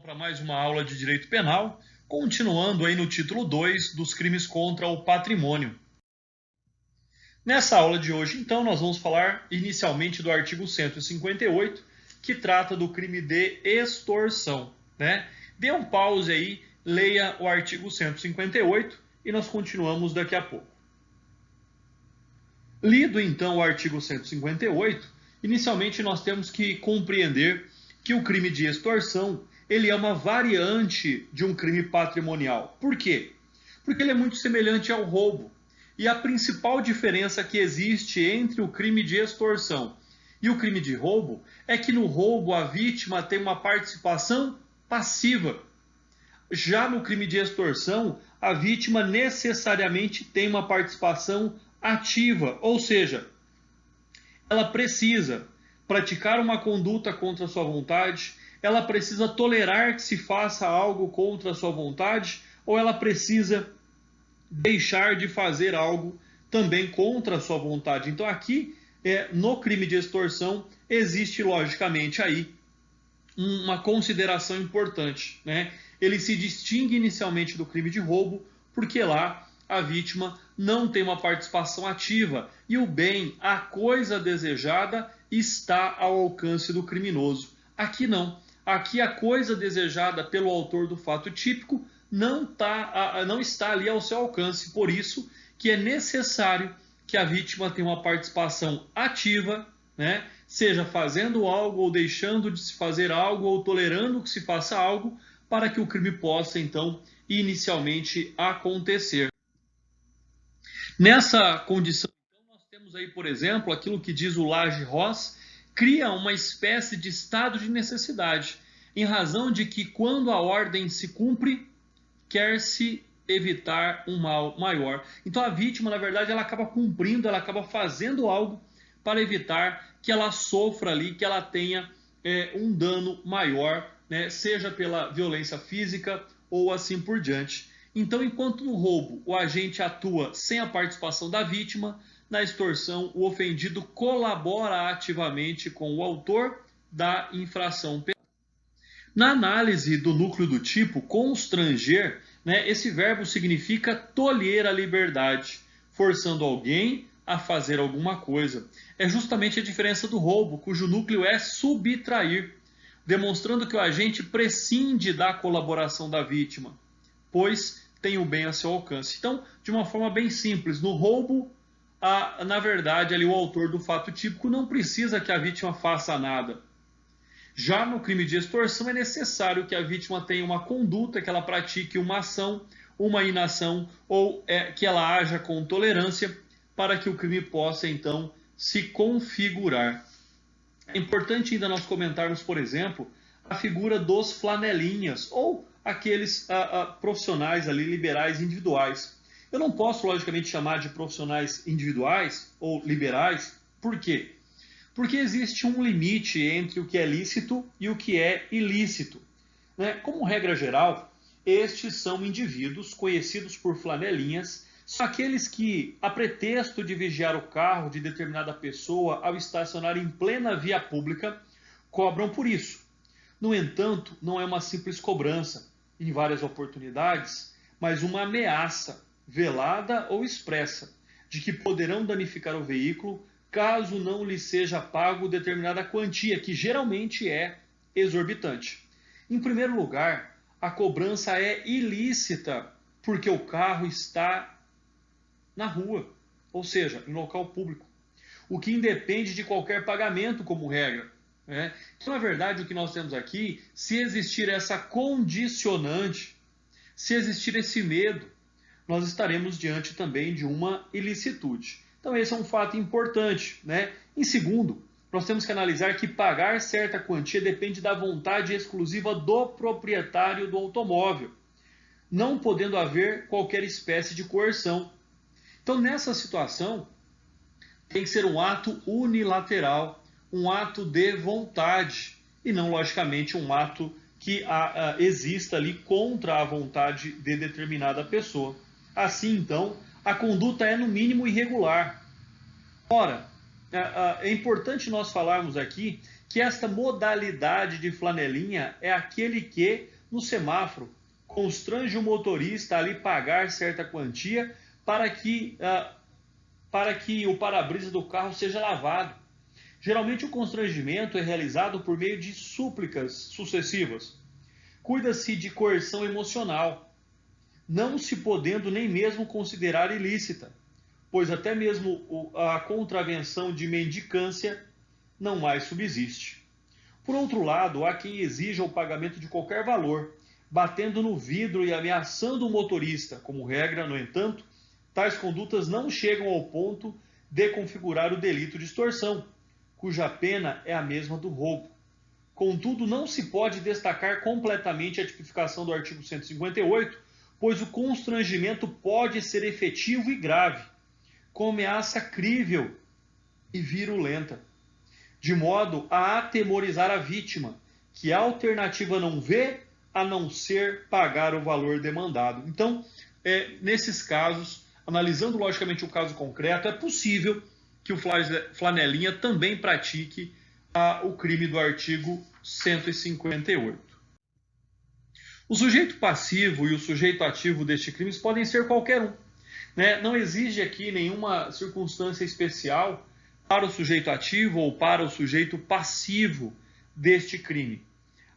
Para mais uma aula de Direito Penal, continuando aí no título 2 dos crimes contra o patrimônio. Nessa aula de hoje, então, nós vamos falar inicialmente do artigo 158, que trata do crime de extorsão, né? Dê um pause aí, leia o artigo 158 e nós continuamos daqui a pouco. Lido então o artigo 158, inicialmente nós temos que compreender que o crime de extorsão ele é uma variante de um crime patrimonial. Por quê? Porque ele é muito semelhante ao roubo. E a principal diferença que existe entre o crime de extorsão e o crime de roubo é que no roubo a vítima tem uma participação passiva. Já no crime de extorsão, a vítima necessariamente tem uma participação ativa, ou seja, ela precisa praticar uma conduta contra a sua vontade, ela precisa tolerar que se faça algo contra a sua vontade, ou ela precisa deixar de fazer algo também contra a sua vontade. Então aqui, no crime de extorsão, existe logicamente aí uma consideração importante, né? Ele se distingue inicialmente do crime de roubo, porque lá a vítima não tem uma participação ativa e o bem, a coisa desejada, está ao alcance do criminoso. Aqui não. Aqui a coisa desejada pelo autor do fato típico não está ali ao seu alcance. Por isso que é necessário que a vítima tenha uma participação ativa, né? Seja fazendo algo ou deixando de se fazer algo ou tolerando que se faça algo para que o crime possa, então, inicialmente acontecer. Nessa condição, então, nós temos aí, por exemplo, aquilo que diz o Lage-Ross, cria uma espécie de estado de necessidade, em razão de que quando a ordem se cumpre, quer-se evitar um mal maior. Então a vítima, na verdade, ela acaba cumprindo, ela acaba fazendo algo para evitar que ela sofra ali, que ela tenha um dano maior, né, seja pela violência física ou assim por diante. Então, enquanto no roubo o agente atua sem a participação da vítima, na extorsão o ofendido colabora ativamente com o autor da infração penal. Na análise do núcleo do tipo, constranger, né, esse verbo significa tolher a liberdade, forçando alguém a fazer alguma coisa. É justamente a diferença do roubo, cujo núcleo é subtrair, demonstrando que o agente prescinde da colaboração da vítima, pois tem o bem a seu alcance. Então, de uma forma bem simples, no roubo, na verdade, ali o autor do fato típico não precisa que a vítima faça nada. Já no crime de extorsão é necessário que a vítima tenha uma conduta, que ela pratique uma ação, uma inação ou que ela haja com tolerância para que o crime possa então se configurar. É importante ainda nós comentarmos, por exemplo, a figura dos flanelinhas ou aqueles profissionais ali liberais individuais. Eu não posso logicamente chamar de profissionais individuais ou liberais, por quê? Porque existe um limite entre o que é lícito e o que é ilícito, né? Como regra geral, estes são indivíduos conhecidos por flanelinhas, são aqueles que, a pretexto de vigiar o carro de determinada pessoa ao estacionar em plena via pública, cobram por isso. No entanto, não é uma simples cobrança, em várias oportunidades, mas uma ameaça, velada ou expressa, de que poderão danificar o veículo caso não lhe seja pago determinada quantia, que geralmente é exorbitante. Em primeiro lugar, a cobrança é ilícita, porque o carro está na rua, ou seja, em local público, o que independe de qualquer pagamento como regra. Né? Então, na verdade, o que nós temos aqui, se existir essa condicionante, se existir esse medo, nós estaremos diante também de uma ilicitude. Então esse é um fato importante, né? Em segundo, nós temos que analisar que pagar certa quantia depende da vontade exclusiva do proprietário do automóvel, não podendo haver qualquer espécie de coerção. Então nessa situação, tem que ser um ato unilateral, um ato de vontade, e não, logicamente, um ato que exista ali contra a vontade de determinada pessoa. Assim, então, a conduta é no mínimo irregular. Ora, é importante nós falarmos aqui que esta modalidade de flanelinha é aquele que, no semáforo, constrange o motorista a lhe pagar certa quantia para que o para-brisa do carro seja lavado. Geralmente o constrangimento é realizado por meio de súplicas sucessivas. Cuida-se de coerção emocional, não se podendo nem mesmo considerar ilícita, pois até mesmo a contravenção de mendicância não mais subsiste. Por outro lado, há quem exija o pagamento de qualquer valor, batendo no vidro e ameaçando o motorista. Como regra, no entanto, tais condutas não chegam ao ponto de configurar o delito de extorsão, cuja pena é a mesma do roubo. Contudo, não se pode destacar completamente a tipificação do artigo 158, pois o constrangimento pode ser efetivo e grave, com ameaça crível e virulenta, de modo a atemorizar a vítima, que a alternativa não vê a não ser pagar o valor demandado. Então, nesses casos, analisando logicamente o caso concreto, é possível que o flanelinha também pratique o crime do artigo 158. O sujeito passivo e o sujeito ativo deste crime podem ser qualquer um, né? Não exige aqui nenhuma circunstância especial para o sujeito ativo ou para o sujeito passivo deste crime.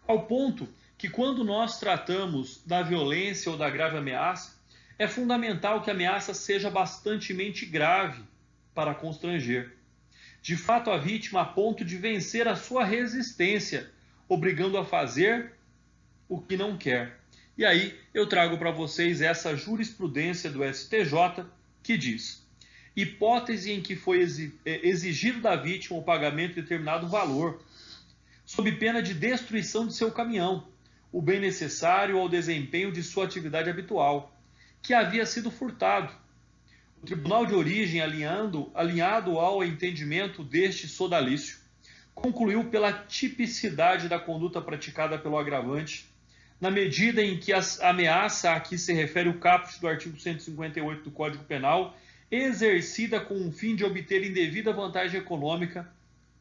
Ao ponto que, quando nós tratamos da violência ou da grave ameaça, é fundamental que a ameaça seja bastantemente grave para constranger. De fato, a vítima a ponto de vencer a sua resistência, obrigando a fazer o que não quer. E aí eu trago para vocês essa jurisprudência do STJ que diz: hipótese em que foi exigido da vítima o pagamento de determinado valor, sob pena de destruição de seu caminhão, o bem necessário ao desempenho de sua atividade habitual, que havia sido furtado. O tribunal de origem, alinhado ao entendimento deste sodalício, concluiu pela tipicidade da conduta praticada pelo agravante, na medida em que a ameaça a que se refere o caput do artigo 158 do Código Penal, exercida com o fim de obter indevida vantagem econômica,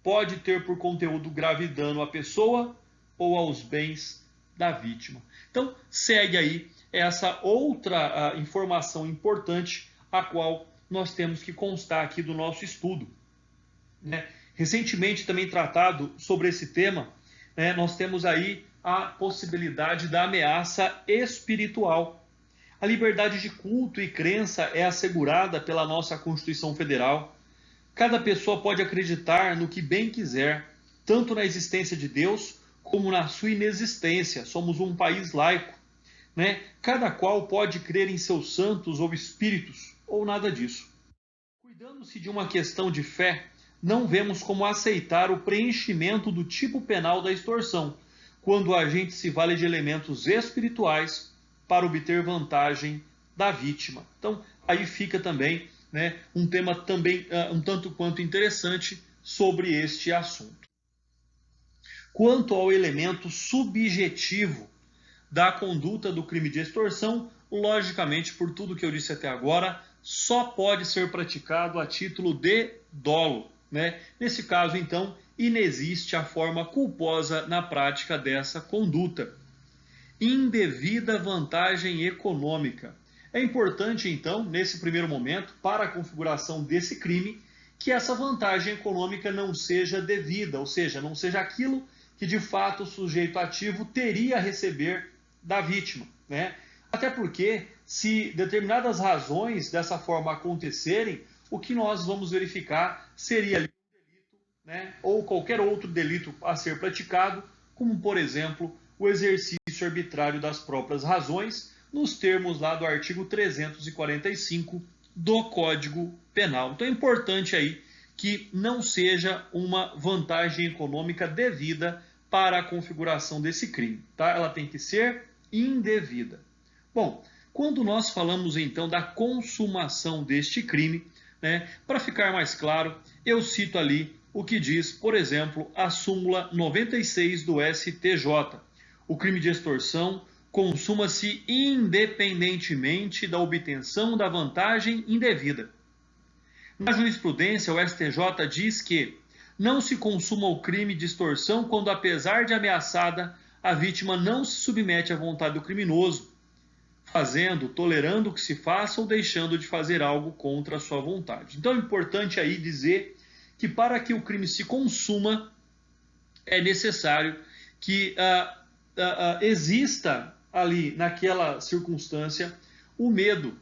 pode ter por conteúdo grave dano à pessoa ou aos bens da vítima. Então, segue aí essa outra informação importante, a qual nós temos que constar aqui do nosso estudo, né? Recentemente também tratado sobre esse tema, né, nós temos aí a possibilidade da ameaça espiritual. A liberdade de culto e crença é assegurada pela nossa Constituição Federal. Cada pessoa pode acreditar no que bem quiser, tanto na existência de Deus como na sua inexistência. Somos um país laico, né? Cada qual pode crer em seus santos ou espíritos, ou nada disso. Cuidando-se de uma questão de fé, não vemos como aceitar o preenchimento do tipo penal da extorsão, quando o agente se vale de elementos espirituais para obter vantagem da vítima. Então, aí fica também, né, um tema também um tanto quanto interessante sobre este assunto. Quanto ao elemento subjetivo da conduta do crime de extorsão, logicamente, por tudo que eu disse até agora, só pode ser praticado a título de dolo, né? Nesse caso, então, inexiste a forma culposa na prática dessa conduta. Indevida vantagem econômica. É importante, então, nesse primeiro momento, para a configuração desse crime, que essa vantagem econômica não seja devida, ou seja, não seja aquilo que de fato o sujeito ativo teria a receber da vítima, né? Até porque, se determinadas razões dessa forma acontecerem, o que nós vamos verificar seria ali um delito, né? Ou qualquer outro delito a ser praticado, como, por exemplo, o exercício arbitrário das próprias razões, nos termos lá do artigo 345 do Código Penal. Então é importante aí que não seja uma vantagem econômica devida para a configuração desse crime, tá? Ela tem que ser indevida. Bom, quando nós falamos então da consumação deste crime, né, para ficar mais claro, eu cito ali o que diz, por exemplo, a súmula 96 do STJ. O crime de extorsão consuma-se independentemente da obtenção da vantagem indevida. Na jurisprudência, o STJ diz que não se consuma o crime de extorsão quando, apesar de ameaçada, a vítima não se submete à vontade do criminoso, fazendo, tolerando que se faça ou deixando de fazer algo contra a sua vontade. Então é importante aí dizer que para que o crime se consuma, é necessário que exista ali, naquela circunstância, o medo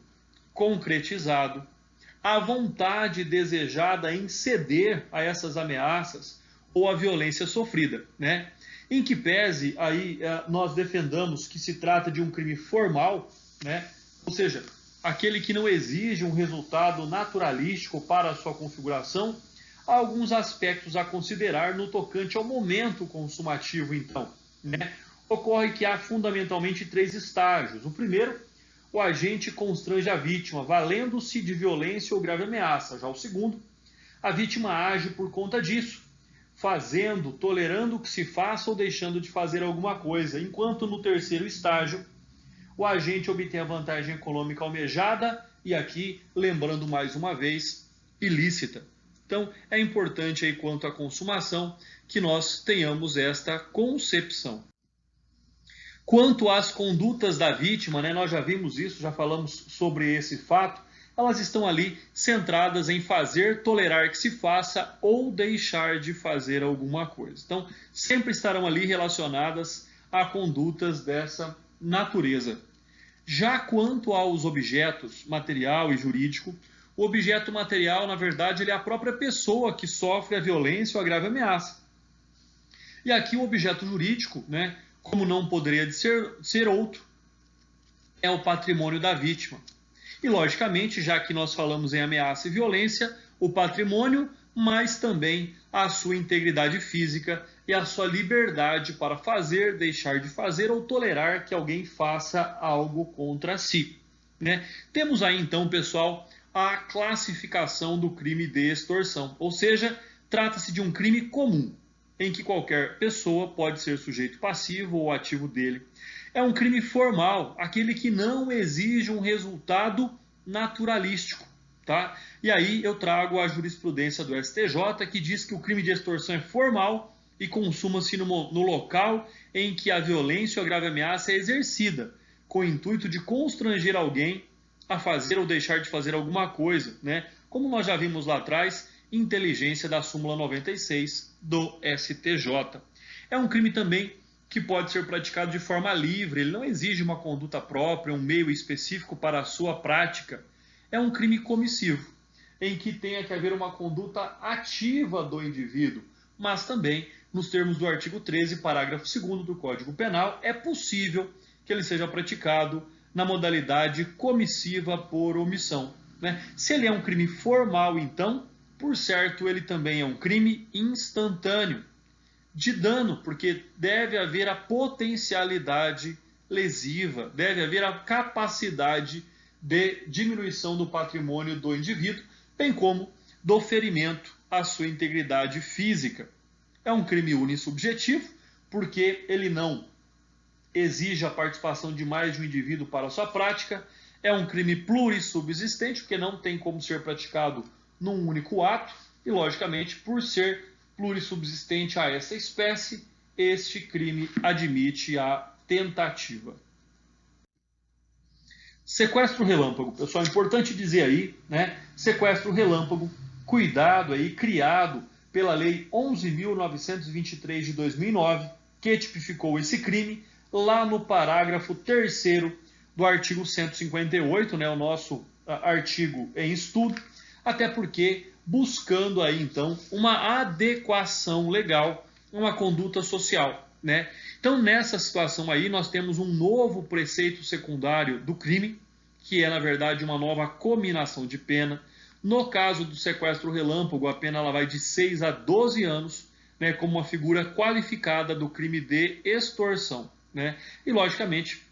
concretizado, a vontade desejada em ceder a essas ameaças ou a violência sofrida, né? Em que pese aí nós defendamos que se trata de um crime formal, né? Ou seja, aquele que não exige um resultado naturalístico para a sua configuração, há alguns aspectos a considerar no tocante ao momento consumativo, então, né? Ocorre que há fundamentalmente 3 estágios. O primeiro, o agente constrange a vítima, valendo-se de violência ou grave ameaça. Já o segundo, a vítima age por conta disso, fazendo, tolerando que se faça ou deixando de fazer alguma coisa. Enquanto no terceiro estágio, o agente obtém a vantagem econômica almejada e aqui, lembrando mais uma vez, ilícita. Então, é importante aí quanto à consumação que nós tenhamos esta concepção. Quanto às condutas da vítima, né, nós já vimos isso, já falamos sobre esse fato, elas estão ali centradas em fazer, tolerar que se faça ou deixar de fazer alguma coisa. Então, sempre estarão ali relacionadas a condutas dessa natureza. Já quanto aos objetos material e jurídico, o objeto material, na verdade, ele é a própria pessoa que sofre a violência ou a grave ameaça. E aqui o objeto jurídico, né, como não poderia ser outro, é o patrimônio da vítima. E, logicamente, já que nós falamos em ameaça e violência, o patrimônio, mas também a sua integridade física e a sua liberdade para fazer, deixar de fazer ou tolerar que alguém faça algo contra si, né? Temos aí, então, pessoal, a classificação do crime de extorsão, ou seja, trata-se de um crime comum, em que qualquer pessoa pode ser sujeito passivo ou ativo dele. É um crime formal, aquele que não exige um resultado naturalístico, tá? E aí eu trago a jurisprudência do STJ, que diz que o crime de extorsão é formal e consuma-se no local em que a violência ou a grave ameaça é exercida, com o intuito de constranger alguém a fazer ou deixar de fazer alguma coisa, né? Como nós já vimos lá atrás, inteligência da súmula 96 do STJ. É um crime também que pode ser praticado de forma livre, ele não exige uma conduta própria, um meio específico para a sua prática. É um crime comissivo, em que tenha que haver uma conduta ativa do indivíduo, mas também, nos termos do artigo 13, parágrafo 2º do Código Penal, é possível que ele seja praticado na modalidade comissiva por omissão, né? Se ele é um crime formal, então, por certo, ele também é um crime instantâneo de dano, porque deve haver a potencialidade lesiva, deve haver a capacidade de diminuição do patrimônio do indivíduo, bem como do ferimento à sua integridade física. É um crime unissubjetivo, porque ele não exige a participação de mais de um indivíduo para a sua prática. É um crime plurissubsistente, porque não tem como ser praticado num único ato, e, logicamente, por ser plurissubsistente a essa espécie, este crime admite a tentativa. Sequestro relâmpago, pessoal, é importante dizer aí, né? Sequestro relâmpago, cuidado aí, criado pela Lei 11.923 de 2009, que tipificou esse crime lá no parágrafo 3º do artigo 158, né? O nosso artigo em estudo, até porque buscando aí, então, uma adequação legal, uma conduta social, né? Então, nessa situação aí, nós temos um novo preceito secundário do crime, que é, na verdade, uma nova cominação de pena. No caso do sequestro relâmpago, a pena ela vai de 6 a 12 anos, né, como uma figura qualificada do crime de extorsão, né? E, logicamente,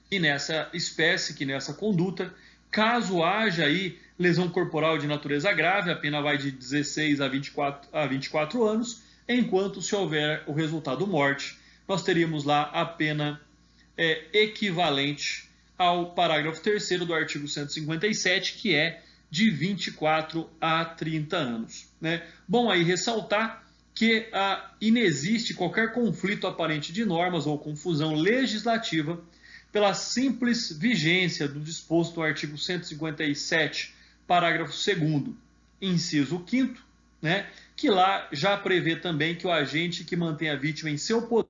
que nessa espécie, que nessa conduta, caso haja aí lesão corporal de natureza grave, a pena vai de 16 a 24 anos, enquanto se houver o resultado morte, nós teríamos lá a pena equivalente ao parágrafo 3º do artigo 157, que é de 24 a 30 anos. Né? Bom aí ressaltar que inexiste qualquer conflito aparente de normas ou confusão legislativa pela simples vigência do disposto no artigo 157, parágrafo 2º, inciso 5º, né, que lá já prevê também que o agente que mantém a vítima em seu poder,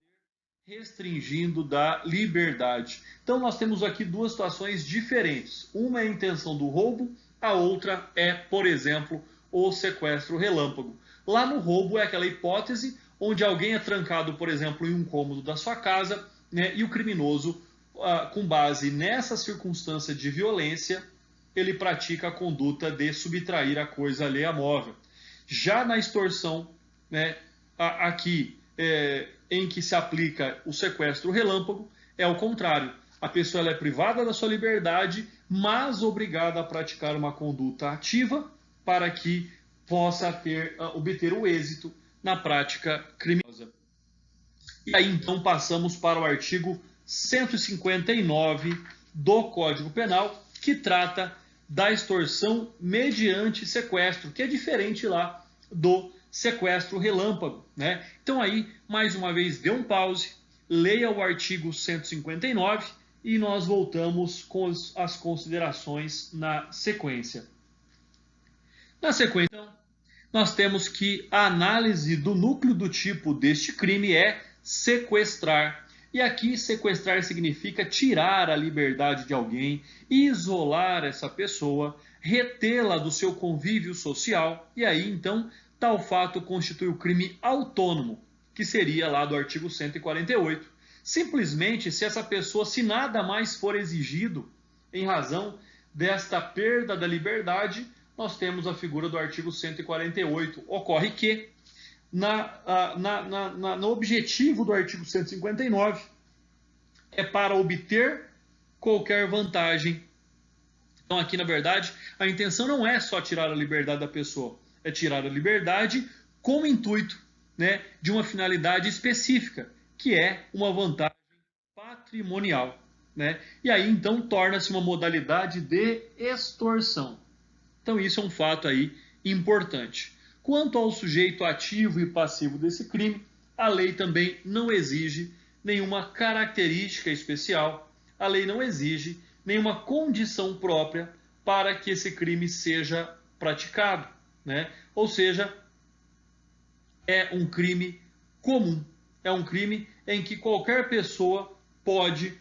restringindo da liberdade. Então nós temos aqui duas situações diferentes. Uma é a intenção do roubo, a outra é, por exemplo, o sequestro relâmpago. Lá no roubo é aquela hipótese onde alguém é trancado, por exemplo, em um cômodo da sua casa, né, e o criminoso, com base nessa circunstância de violência, ele pratica a conduta de subtrair a coisa alheia móvel. Já na extorsão, né, aqui em que se aplica o sequestro relâmpago, é o contrário. A pessoa ela é privada da sua liberdade, mas obrigada a praticar uma conduta ativa para que possa obter o êxito na prática criminosa. E aí então passamos para o artigo 159 do Código Penal, que trata da extorsão mediante sequestro, que é diferente lá do sequestro relâmpago, né? Então aí, mais uma vez, dê um pause, leia o artigo 159 e nós voltamos com as considerações na sequência. Na sequência, então, nós temos que a análise do núcleo do tipo deste crime é sequestrar. E aqui sequestrar significa tirar a liberdade de alguém, isolar essa pessoa, retê-la do seu convívio social, e aí então tal fato constitui o crime autônomo, que seria lá do artigo 148. Simplesmente se essa pessoa, se nada mais for exigido em razão desta perda da liberdade, nós temos a figura do artigo 148. Ocorre que no objetivo do artigo 159 é para obter qualquer vantagem. Então aqui, na verdade, a intenção não é só tirar a liberdade da pessoa, é tirar a liberdade com o intuito, né, de uma finalidade específica, que é uma vantagem patrimonial. Né? E aí, então, torna-se uma modalidade de extorsão. Então isso é um fato aí importante. Quanto ao sujeito ativo e passivo desse crime, a lei também não exige nenhuma característica especial, a lei não exige nenhuma condição própria para que esse crime seja praticado, né? Ou seja, é um crime comum, é um crime em que qualquer pessoa pode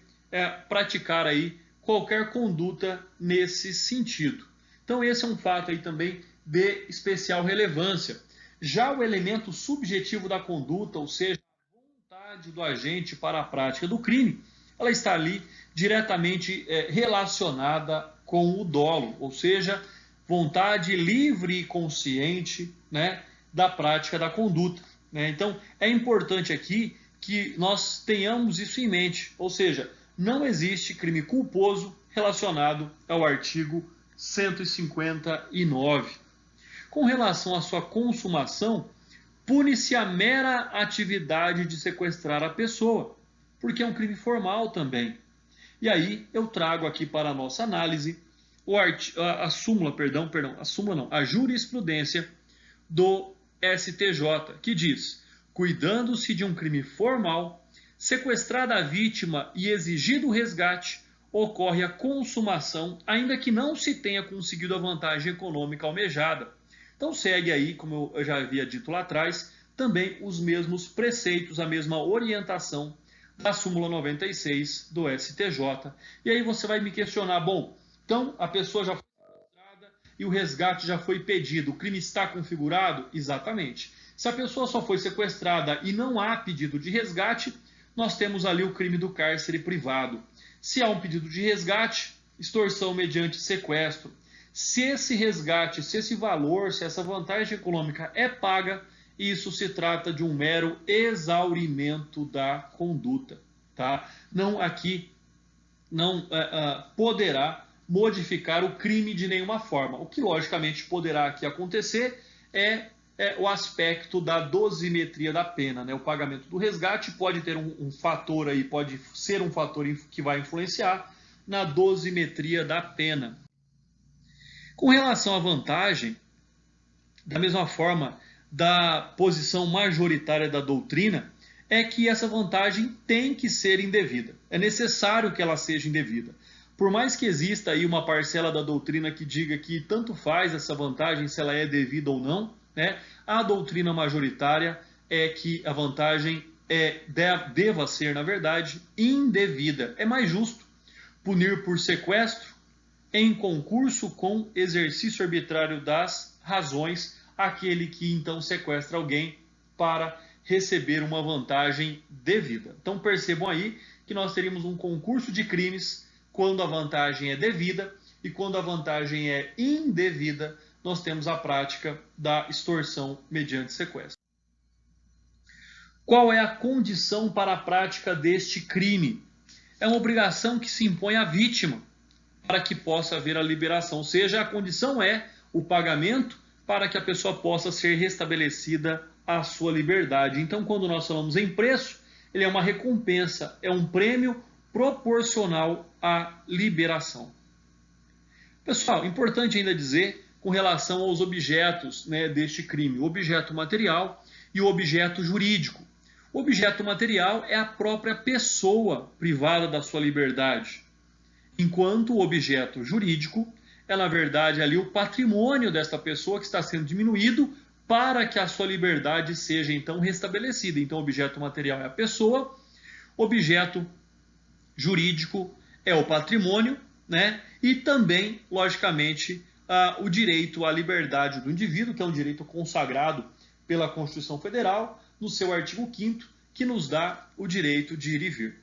praticar aí qualquer conduta nesse sentido. Então esse é um fato aí também de especial relevância. Já o elemento subjetivo da conduta, ou seja, a vontade do agente para a prática do crime, ela está ali diretamente relacionada com o dolo, ou seja, vontade livre e consciente, né, da prática da conduta. Né? Então é importante aqui que nós tenhamos isso em mente, ou seja, não existe crime culposo relacionado ao artigo 159. Com relação à sua consumação, pune-se a mera atividade de sequestrar a pessoa, porque é um crime formal também. E aí eu trago aqui para a nossa análise a jurisprudência do STJ, que diz: cuidando-se de um crime formal, sequestrada a vítima e exigido o resgate, ocorre a consumação, ainda que não se tenha conseguido a vantagem econômica almejada. Então segue aí, como eu já havia dito lá atrás, também os mesmos preceitos, a mesma orientação da súmula 96 do STJ. E aí você vai me questionar, bom, então a pessoa já foi sequestrada e o resgate já foi pedido, o crime está configurado? Exatamente. Se a pessoa só foi sequestrada e não há pedido de resgate, nós temos ali o crime do cárcere privado. Se há um pedido de resgate, extorsão mediante sequestro. Se esse resgate, se esse valor, se essa vantagem econômica é paga, isso se trata de um mero exaurimento da conduta. Tá? Não aqui não poderá modificar o crime de nenhuma forma. O que logicamente poderá aqui acontecer é o aspecto da dosimetria da pena. Né? O pagamento do resgate pode ter um fator aí, pode ser um fator que vai influenciar na dosimetria da pena. Com relação à vantagem, da mesma forma da posição majoritária da doutrina, é que essa vantagem tem que ser indevida. É necessário que ela seja indevida. Por mais que exista aí uma parcela da doutrina que diga que tanto faz essa vantagem se ela é devida ou não, né? A doutrina majoritária é que a vantagem deva ser, na verdade, indevida. É mais justo punir por sequestro em concurso com exercício arbitrário das razões aquele que então sequestra alguém para receber uma vantagem devida. Então percebam aí que nós teríamos um concurso de crimes quando a vantagem é devida e quando a vantagem é indevida, nós temos a prática da extorsão mediante sequestro. Qual é a condição para a prática deste crime? É uma obrigação que se impõe à vítima para que possa haver a liberação, ou seja, a condição é o pagamento para que a pessoa possa ser restabelecida a sua liberdade. Então, quando nós falamos em preço, ele é uma recompensa, é um prêmio proporcional à liberação. Pessoal, importante ainda dizer com relação aos objetos, né, deste crime, o objeto material e o objeto jurídico. O objeto material é a própria pessoa privada da sua liberdade, enquanto o objeto jurídico é, na verdade, ali o patrimônio desta pessoa que está sendo diminuído para que a sua liberdade seja, então, restabelecida. Então, o objeto material é a pessoa, objeto jurídico é o patrimônio, né? E também, logicamente, o direito à liberdade do indivíduo, que é um direito consagrado pela Constituição Federal, no seu artigo 5º, que nos dá o direito de ir e vir.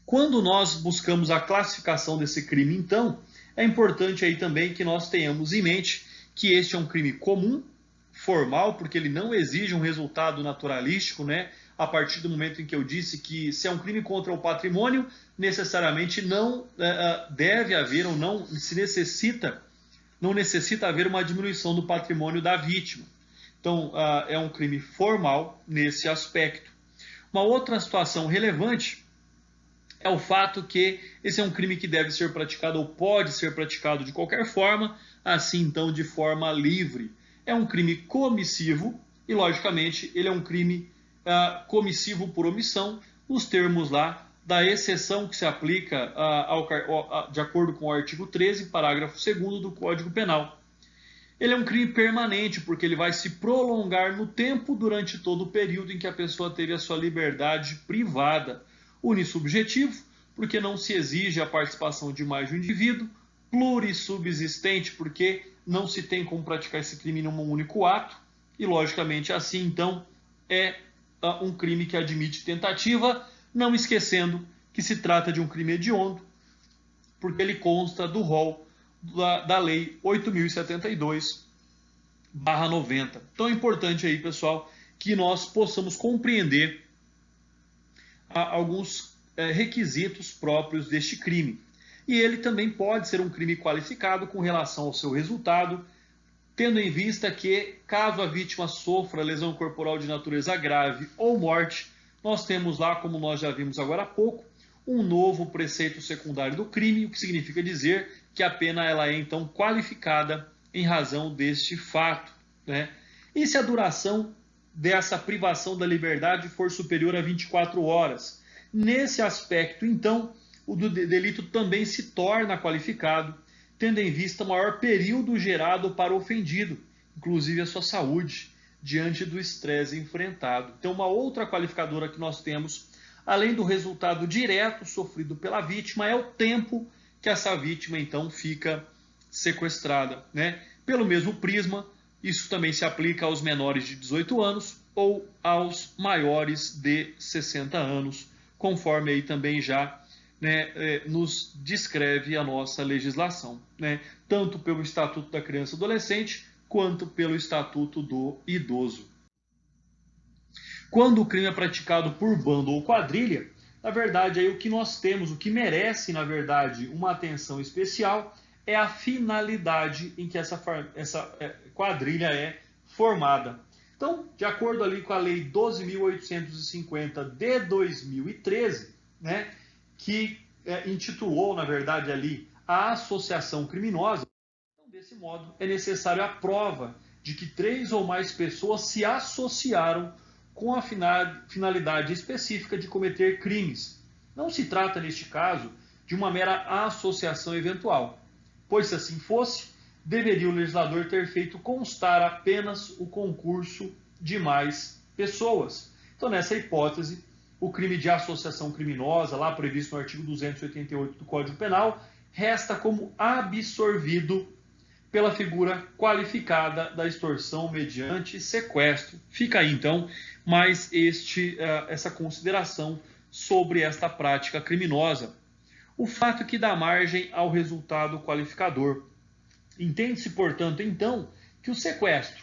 Quando nós buscamos a classificação desse crime, então, é importante aí também que nós tenhamos em mente que este é um crime comum, formal, porque ele não exige um resultado naturalístico, né? A partir do momento em que eu disse que se é um crime contra o patrimônio, necessariamente não deve haver ou não necessita haver uma diminuição do patrimônio da vítima. Então, é um crime formal nesse aspecto. Uma outra situação relevante é o fato que esse é um crime que deve ser praticado ou pode ser praticado de qualquer forma, assim então de forma livre. É um crime comissivo e, logicamente, ele é um crime comissivo por omissão, nos termos lá da exceção que se aplica de acordo com o artigo 13, parágrafo 2º do Código Penal. Ele é um crime permanente, porque ele vai se prolongar no tempo durante todo o período em que a pessoa teve a sua liberdade privada. Unissubjetivo, porque não se exige a participação de mais de um indivíduo. Plurissubsistente, porque não se tem como praticar esse crime num único ato. E, logicamente, assim, então, é um crime que admite tentativa, não esquecendo que se trata de um crime hediondo, porque ele consta do rol da Lei 8.072/90. Então é importante aí, pessoal, que nós possamos compreender alguns requisitos próprios deste crime. E ele também pode ser um crime qualificado com relação ao seu resultado, tendo em vista que, caso a vítima sofra lesão corporal de natureza grave ou morte, nós temos lá, como nós já vimos agora há pouco, um novo preceito secundário do crime, o que significa dizer que a pena ela é então qualificada em razão deste fato, né? E se a duração dessa privação da liberdade for superior a 24 horas? Nesse aspecto, então, o do delito também se torna qualificado, tendo em vista o maior período gerado para o ofendido, inclusive a sua saúde, diante do estresse enfrentado. Então, uma outra qualificadora que nós temos, além do resultado direto sofrido pela vítima, é o tempo que essa vítima, então, fica sequestrada, né? Pelo mesmo prisma, isso também se aplica aos menores de 18 anos ou aos maiores de 60 anos, conforme aí também já, né, nos descreve a nossa legislação, né? Tanto pelo Estatuto da Criança e Adolescente, quanto pelo Estatuto do Idoso. Quando o crime é praticado por bando ou quadrilha, na verdade, aí o que nós temos, o que merece, na verdade, uma atenção especial, é a finalidade em que essa quadrilha é formada. Então, de acordo ali com a Lei 12.850 de 2013, né, que intitulou, na verdade, ali a associação criminosa, desse modo, é necessário a prova de que 3 ou mais pessoas se associaram com a finalidade específica de cometer crimes. Não se trata, neste caso, de uma mera associação eventual, pois, se assim fosse, deveria o legislador ter feito constar apenas o concurso de mais pessoas. Então, nessa hipótese, o crime de associação criminosa, lá previsto no artigo 288 do Código Penal, resta como absorvido pela figura qualificada da extorsão mediante sequestro. Fica aí, então, mais essa consideração sobre esta prática criminosa. O fato que dá margem ao resultado qualificador. Entende-se, portanto, então, que o sequestro,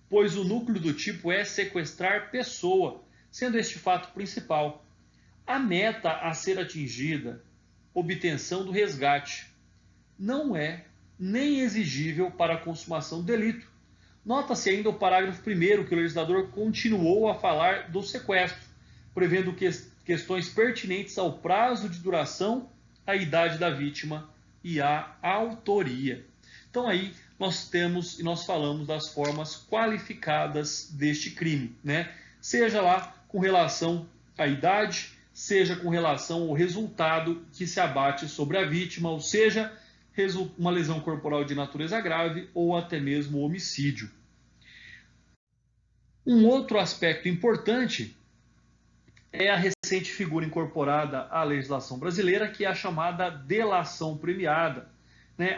pois o núcleo do tipo é sequestrar pessoa, sendo este fato principal. A meta a ser atingida, obtenção do resgate, não é nem exigível para a consumação do delito. Nota-se ainda o parágrafo 1º que o legislador continuou a falar do sequestro, prevendo questões pertinentes ao prazo de duração, à idade da vítima e à autoria. Então aí nós temos e nós falamos das formas qualificadas deste crime, né? Seja lá com relação à idade, seja com relação ao resultado que se abate sobre a vítima, ou seja, uma lesão corporal de natureza grave ou até mesmo homicídio. Um outro aspecto importante é a recente figura incorporada à legislação brasileira, que é a chamada delação premiada.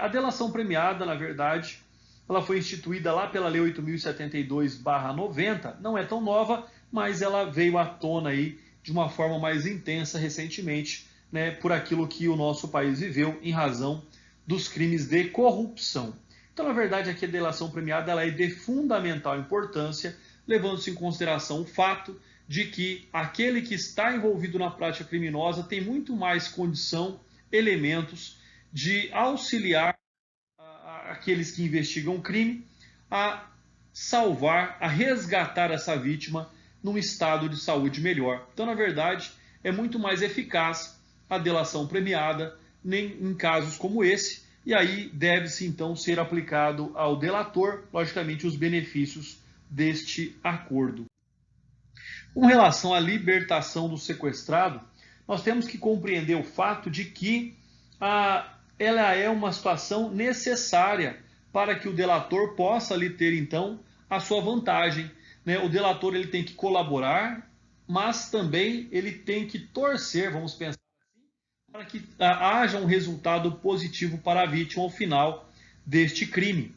A delação premiada, na verdade, ela foi instituída lá pela Lei 8.072/90, não é tão nova, mas ela veio à tona aí de uma forma mais intensa recentemente, por aquilo que o nosso país viveu em razão dos crimes de corrupção. Então, na verdade, aqui a delação premiada ela é de fundamental importância, levando-se em consideração o fato de que aquele que está envolvido na prática criminosa tem muito mais condição, elementos de auxiliar aqueles que investigam o crime a salvar, a resgatar essa vítima num estado de saúde melhor. Então, na verdade, é muito mais eficaz a delação premiada em casos como esse, e aí deve-se então ser aplicado ao delator, logicamente, os benefícios deste acordo. Com relação à libertação do sequestrado, nós temos que compreender o fato de que ela é uma situação necessária para que o delator possa ali ter então a sua vantagem. O delator ele tem que colaborar, mas também ele tem que torcer, vamos pensar assim, para que haja um resultado positivo para a vítima ao final deste crime.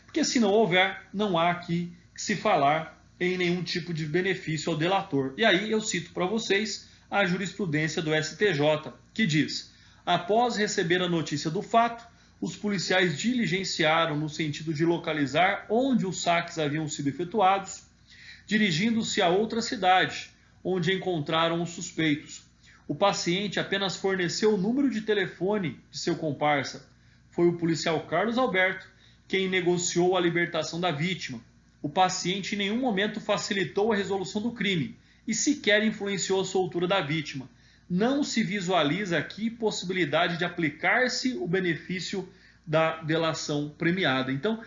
Porque se não houver, não há aqui que se falar em nenhum tipo de benefício ao delator. E aí eu cito para vocês a jurisprudência do STJ, que diz: após receber a notícia do fato, os policiais diligenciaram no sentido de localizar onde os saques haviam sido efetuados, dirigindo-se a outra cidade, onde encontraram os suspeitos. O paciente apenas forneceu o número de telefone de seu comparsa. Foi o policial Carlos Alberto quem negociou a libertação da vítima. O paciente em nenhum momento facilitou a resolução do crime e sequer influenciou a soltura da vítima. Não se visualiza aqui possibilidade de aplicar-se o benefício da delação premiada. Então,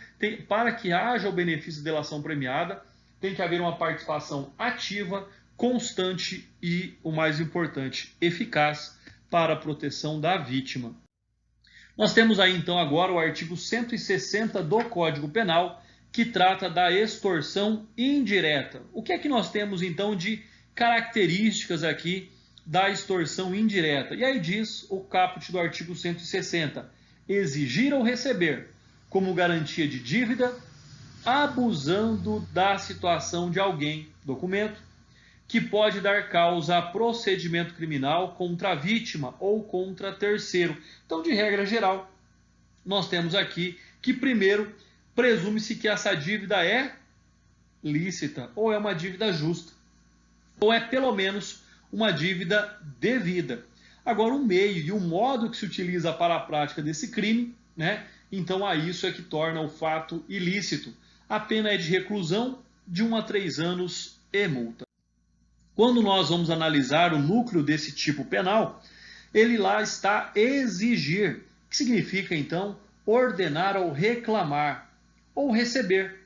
para que haja o benefício da delação premiada, tem que haver uma participação ativa, constante e, o mais importante, eficaz para a proteção da vítima. Nós temos aí então agora o artigo 160 do Código Penal, que trata da extorsão indireta. O que é que nós temos então de características aqui da extorsão indireta? E aí diz o caput do artigo 160: exigir ou receber como garantia de dívida, abusando da situação de alguém, documento, que pode dar causa a procedimento criminal contra a vítima ou contra terceiro. Então, de regra geral, nós temos aqui que, primeiro, presume-se que essa dívida é lícita, ou é uma dívida justa, ou é, pelo menos, uma dívida devida. Agora, o meio e o modo que se utiliza para a prática desse crime, então a isso é que torna o fato ilícito. A pena é de reclusão de 1 a 3 anos e multa. Quando nós vamos analisar o núcleo desse tipo penal, ele lá está exigir, que significa, então, ordenar ou reclamar, ou receber,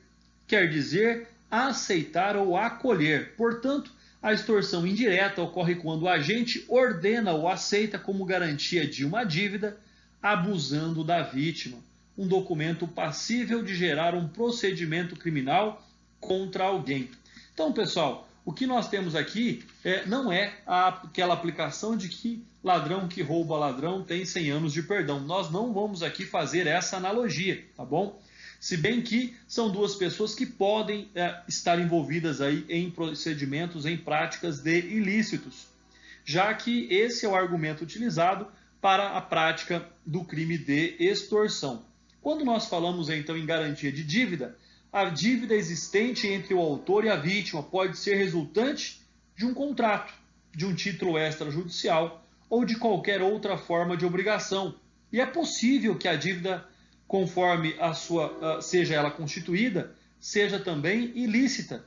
quer dizer aceitar ou acolher. Portanto, a extorsão indireta ocorre quando o agente ordena ou aceita como garantia de uma dívida, abusando da vítima, um documento passível de gerar um procedimento criminal contra alguém. Então, pessoal, o que nós temos aqui não é aquela aplicação de que ladrão que rouba ladrão tem 100 anos de perdão. Nós não vamos aqui fazer essa analogia, tá bom? Se bem que são duas pessoas que podem estar envolvidas aí em procedimentos, em práticas de ilícitos, já que esse é o argumento utilizado para a prática do crime de extorsão. Quando nós falamos então em garantia de dívida, a dívida existente entre o autor e a vítima pode ser resultante de um contrato, de um título extrajudicial ou de qualquer outra forma de obrigação. E é possível que a dívida, conforme seja ela constituída, seja também ilícita,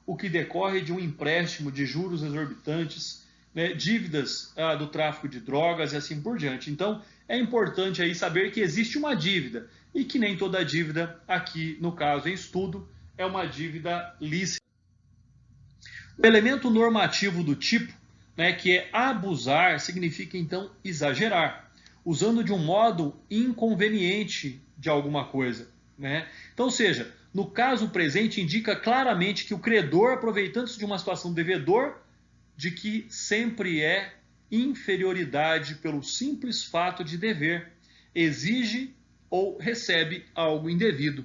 o que decorre de um empréstimo de juros exorbitantes, né, dívidas do tráfico de drogas e assim por diante. Então, é importante aí saber que existe uma dívida e que nem toda dívida, aqui no caso em estudo, é uma dívida lícita. O elemento normativo do tipo, né, que é abusar, significa então exagerar, usando de um modo inconveniente de alguma coisa, né? Então, ou seja, no caso presente indica claramente que o credor, aproveitando-se de uma situação devedor, de que sempre é inferioridade pelo simples fato de dever, exige ou recebe algo indevido.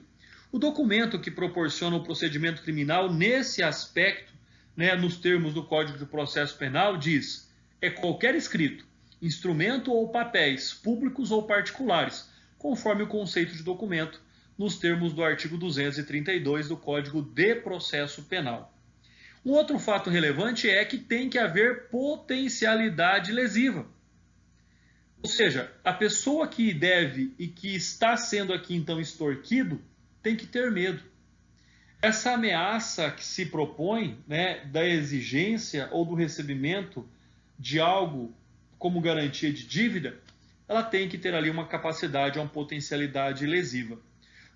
O documento que proporciona o procedimento criminal nesse aspecto, né, nos termos do Código de Processo Penal, diz: é qualquer escrito, instrumento ou papéis, públicos ou particulares, conforme o conceito de documento, nos termos do artigo 232 do Código de Processo Penal. Um outro fato relevante é que tem que haver potencialidade lesiva. Ou seja, a pessoa que deve e que está sendo aqui então extorquido tem que ter medo. Essa ameaça que se propõe, né, da exigência ou do recebimento de algo como garantia de dívida, ela tem que ter ali uma capacidade, uma potencialidade lesiva.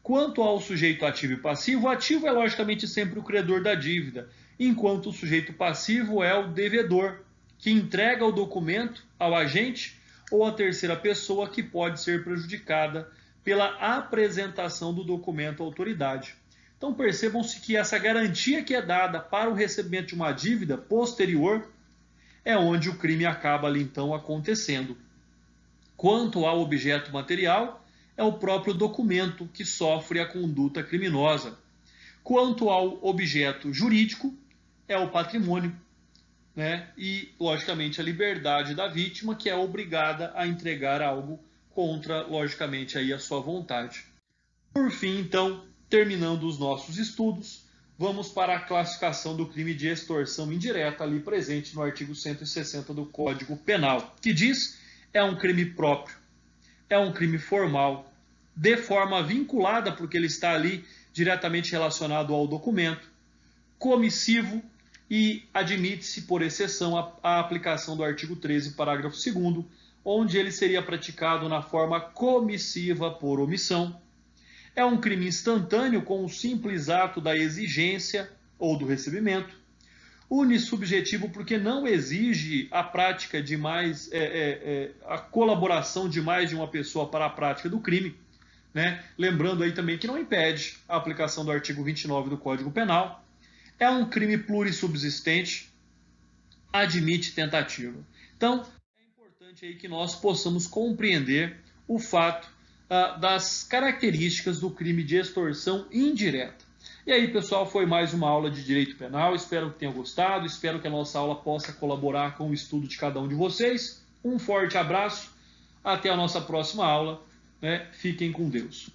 Quanto ao sujeito ativo e passivo, o ativo é logicamente sempre o credor da dívida, enquanto o sujeito passivo é o devedor, que entrega o documento ao agente ou à terceira pessoa que pode ser prejudicada pela apresentação do documento à autoridade. Então percebam-se que essa garantia que é dada para o recebimento de uma dívida posterior é onde o crime acaba ali então acontecendo. Quanto ao objeto material, é o próprio documento que sofre a conduta criminosa. Quanto ao objeto jurídico, é o patrimônio, né? E, logicamente, a liberdade da vítima, que é obrigada a entregar algo contra, logicamente, aí a sua vontade. Por fim, então, terminando os nossos estudos, vamos para a classificação do crime de extorsão indireta, ali presente no artigo 160 do Código Penal, que diz: é um crime próprio, é um crime formal, de forma vinculada, porque ele está ali diretamente relacionado ao documento, comissivo, e admite-se, por exceção, a aplicação do artigo 13, parágrafo 2º, onde ele seria praticado na forma comissiva por omissão. É um crime instantâneo com o simples ato da exigência ou do recebimento. Unissubjetivo porque não exige a prática de mais, a colaboração de mais de uma pessoa para a prática do crime, né? Lembrando aí também que não impede a aplicação do artigo 29 do Código Penal. É um crime plurissubsistente, admite tentativa. Então, é importante aí que nós possamos compreender o fato das características do crime de extorsão indireta. E aí, pessoal, foi mais uma aula de Direito Penal. Espero que tenham gostado, espero que a nossa aula possa colaborar com o estudo de cada um de vocês. Um forte abraço, até a nossa próxima aula, né? Fiquem com Deus.